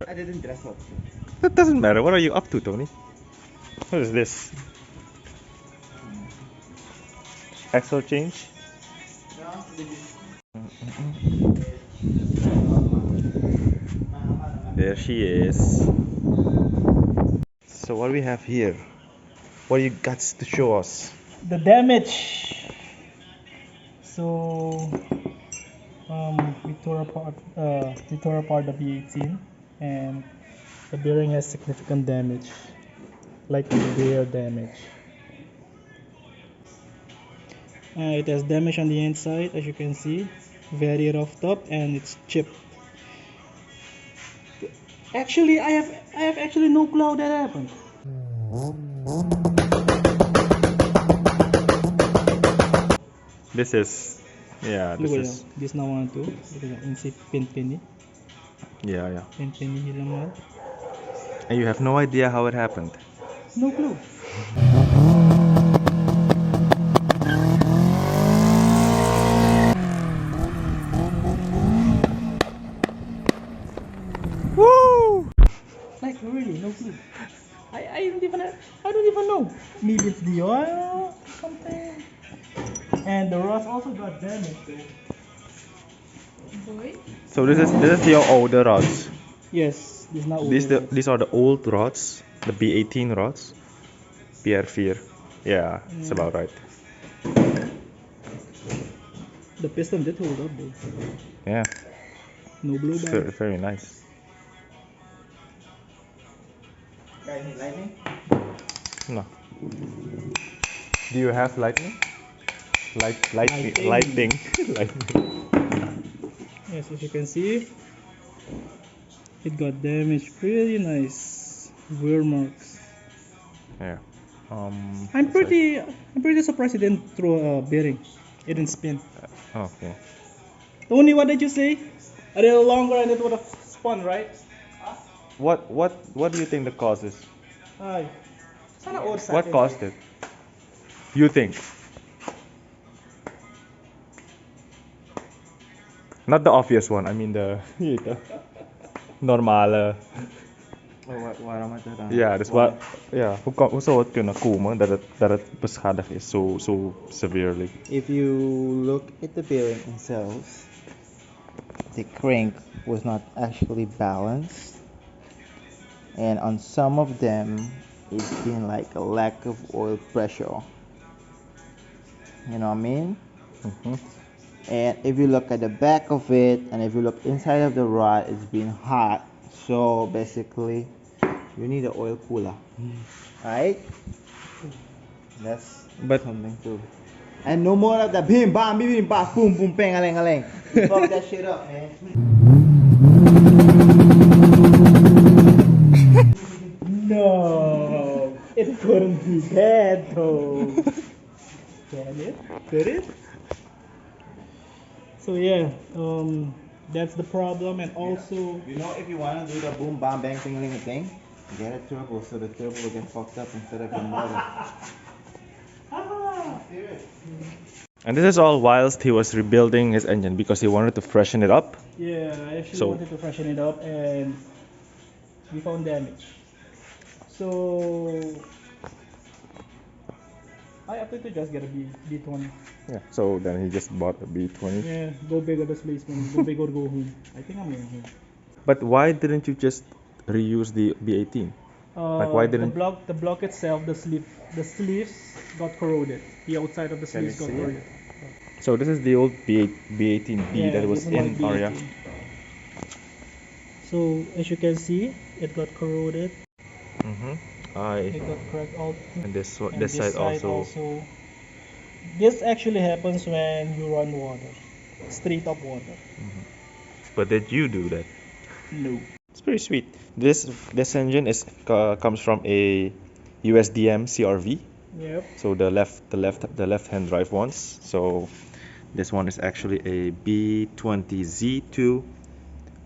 I didn't dress up. That doesn't matter. What are you up to, Tony? What is this? Axle change? There she is. So what we have here? What you got to show us? The damage. So we tore apart the B18, and the bearing has significant damage, like wear damage. It has damage on the inside, as you can see, very rough top, and it's chipped. Actually, I have actually no clue how that happened. This is, yeah, this Look is, this na one too. Insip pin yeah. hilang. And you have no idea how it happened. No clue. Woo! Like really, no clue. I don't even know. Maybe it's the oil or something. And the rods also got damaged. Boy. So this is your older rods. Yes, this is not These are the old rods, the B18 rods. PR4. Yeah, it's about right. The piston did hold up though. Yeah, No it's blowback. very, very nice. Guys, need lightning? No. Do you have lightning? Lightning. Lighting. Lightning. Yes, as you can see, it got damaged pretty nice. Wear marks. Yeah. I'm pretty surprised it didn't throw a bearing. It didn't spin. Okay. Tony, what did you say? A little longer and it would have spun, right? What do you think the cause is? Ay. Sana old sa What atin. caused it? You think? Not the obvious one. I mean the normale. Waarom het er dan? Ja, dus wat? Ja, hoe zou het kunnen komen dat het beschadigd is so severely? If you look at the bearing itself, the crank was not actually balanced, and on some of them, it's been like a lack of oil pressure. You know what I mean? Mhm. And if you look at the back of it, and if you look inside of the rod, it's been hot. So basically, you need an oil cooler, right? That's But- something too. And no more of the bim bam bim bam boom boom bang a ling a ling. Fuck that shit up, man. No, it couldn't be bad though. Can it? Could it? So yeah, that's the problem, and also You know, if you wanna do the boom bam bang thing a ling a thing, get a turbo so the turbo will get fucked up instead of the motor. Serious. And this is all whilst he was rebuilding his engine because he wanted to freshen it up. yeah, I actually So- wanted to freshen it up, and we found damage. So I opted to just get a B20. Yeah. So then he just bought a B20. Yeah, go big or displacement, go big or go home. I think I'm going home. But why didn't you just reuse the B18? Like, why didn't- the block itself, the sleeves got corroded. The outside of the Can you sleeves got see it? corroded. So this is the old B18B Yeah, that was this is my in Arya. B18. So as you can see, it got corroded. Mm-hmm. It got cracked out. And this And this side also. This actually happens when you run water, straight up water. But did you do that? No. It's pretty sweet. This engine comes from a USDM CRV. Yep. So the left hand drive ones. So this one is actually a B20 Z2.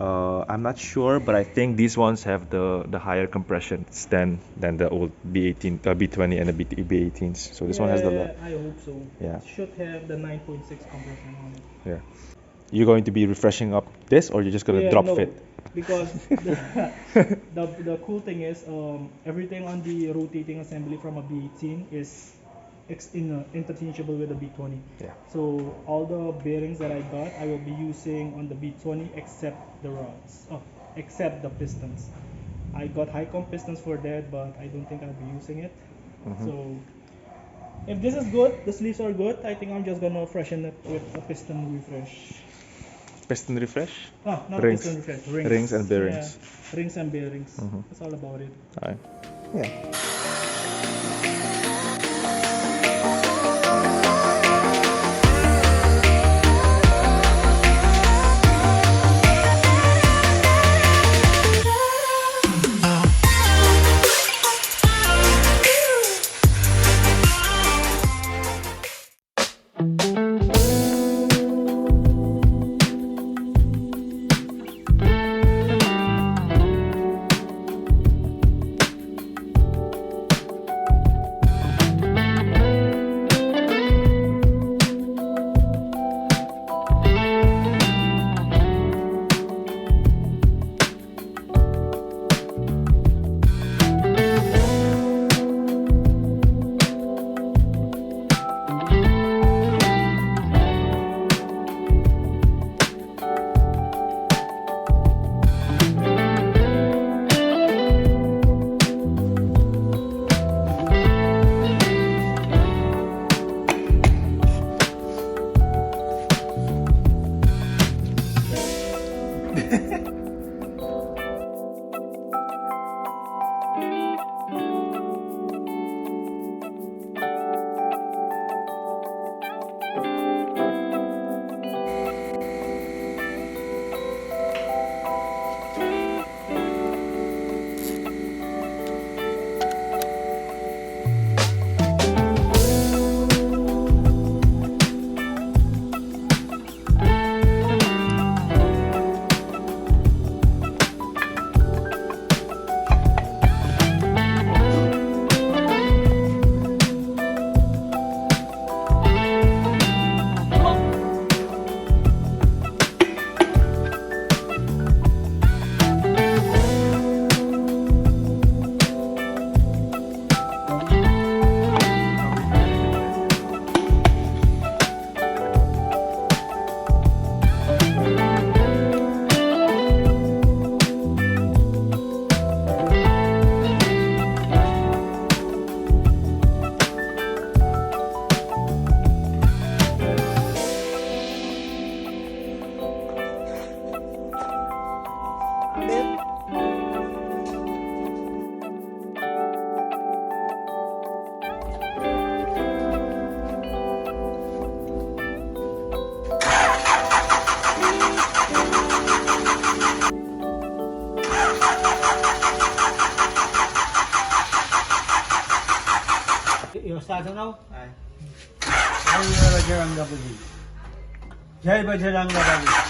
I'm not sure, but I think these ones have the higher compressions than the old B18, B20 and the B18s. So this one has the I hope so. Yeah. It should have the 9.6 compression on it. yeah. You're going to be refreshing up this, or you're just gonna Yeah, drop no. fit? because the cool thing is everything on the rotating assembly from a B18 is interchangeable with the B20. Yeah. So all the bearings that I got, I will be using on the B20 except the rods, except the pistons. I got high comp pistons for that, but I don't think I'll be using it. Mhm. So if this is good, the sleeves are good, I think I'm just gonna freshen it with a piston refresh. Piston refresh? Not Rings. piston refresh, rings. Rings and bearings. Yeah, rings and bearings. Mhm. That's all about it. Alright. Yeah. योस्तासनौ Jai Bajrangbali Jai Bajrangbali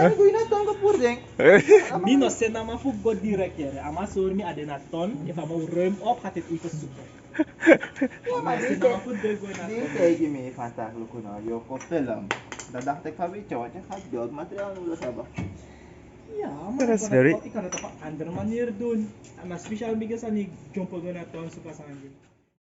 Ano gawin natin ka purdeng? Mi no se nama fuggo direct here. Ama sur mi adenaton. If ama ruim op hat het ito super. Masih nakapod ko na Di kay gimi fantaklo ko na yo ko film. Dadaktek pa bicho at hotdog material nulo sa ba. Ya, That's mana very- kopi karena tapak underman year dun. Mas special bigas ani jumpo ko na to ang suka sa akin.